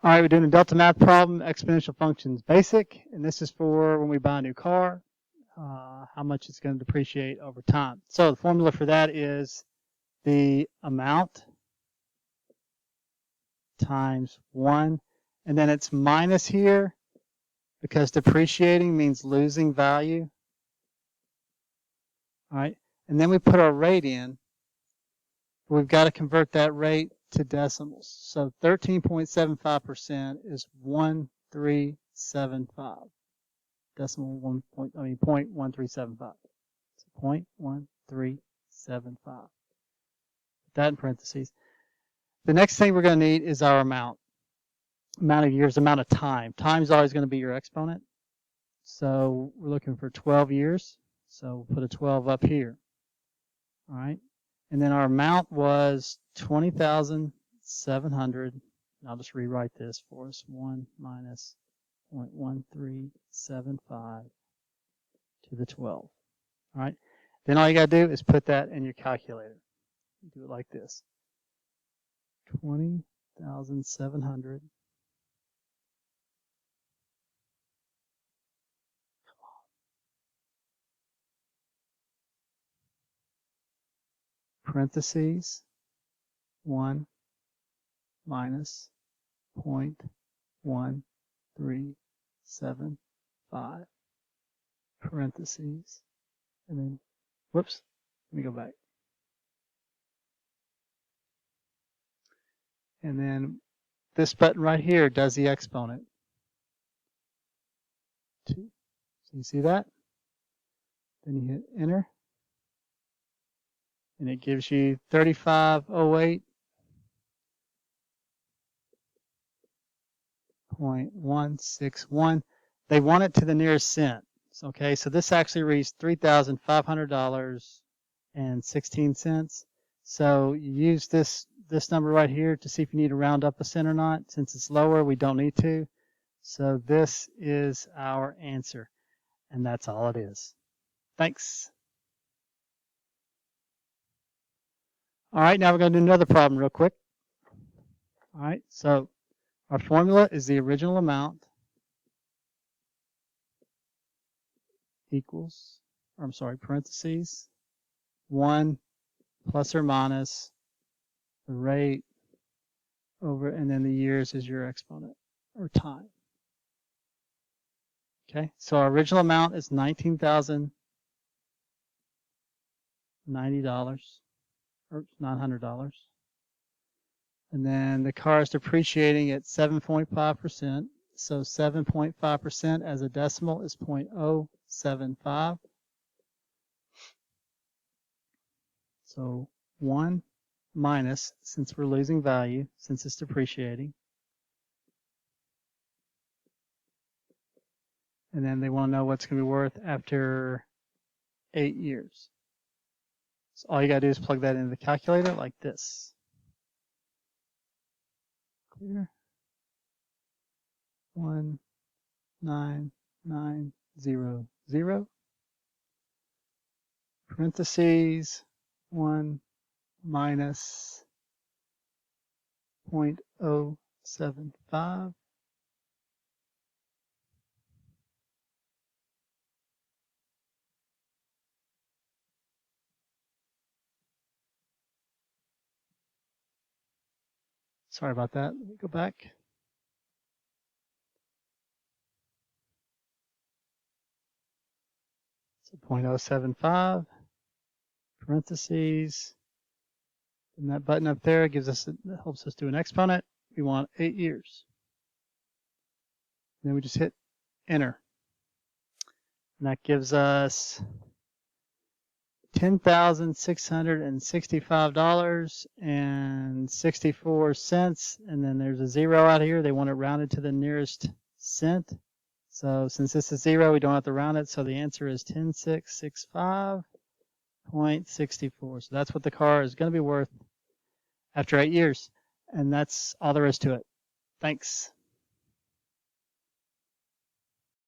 All right, we're doing a delta math problem, exponential functions basic, and this is for when we buy a new car, how much it's going to depreciate over time. So the formula for that is the amount times 1, and then it's minus here because depreciating means losing value. All right, and then we put our rate in. We've got to convert that rate to decimals. So 13.75% is 0.1375. Decimal 0.1375. So 0.1375. Put that in parentheses. The next thing we're going to need is our amount. Amount of years, amount of time. Time is always going to be your exponent. So we're looking for 12 years. So we'll put a 12 up here. All right. And then our amount was 20,700. I'll just rewrite this for us. 1 minus 0.1375 to the 12. All right. Then all you got to do is put that in your calculator. Do it like this. 20,700. Parentheses 1 minus 0.1375 parentheses, and then whoops, let me go back, and then this button right here does the exponent 2. So you see that? Then you hit enter, and it gives you 3508.161. They want it to the nearest cent. Okay, so this actually reads $3,500.16. So you use this number right here to see if you need to round up a cent or not. Since it's lower, we don't need to. So this is our answer, and that's all it is. Thanks. All right, now we're going to do another problem real quick. All right, so our formula is the original amount equals, or I'm sorry, parentheses, 1 plus or minus the rate over, and then the years is your exponent, or time. Okay, so our original amount is $19,090, or $900. And then the car is depreciating at 7.5%. So 7.5% as a decimal is 0.075. So 1 minus, since we're losing value, since it's depreciating. And then they want to know what's going to be worth after 8 years. So all you got to do is plug that into the calculator like this. Clear? 19900 parentheses 1 minus 0.075 . Sorry about that. Let me go back. So 0.075 parentheses, and that button up there gives us, that helps us do an exponent. We want 8 years. And then we just hit enter, and that gives us $10,665.64, and then there's a 0 out here. They want it rounded to the nearest cent. So since this is 0, we don't have to round it. So the answer is 10,665.64. So that's what the car is going to be worth after 8 years. And that's all there is to it. Thanks.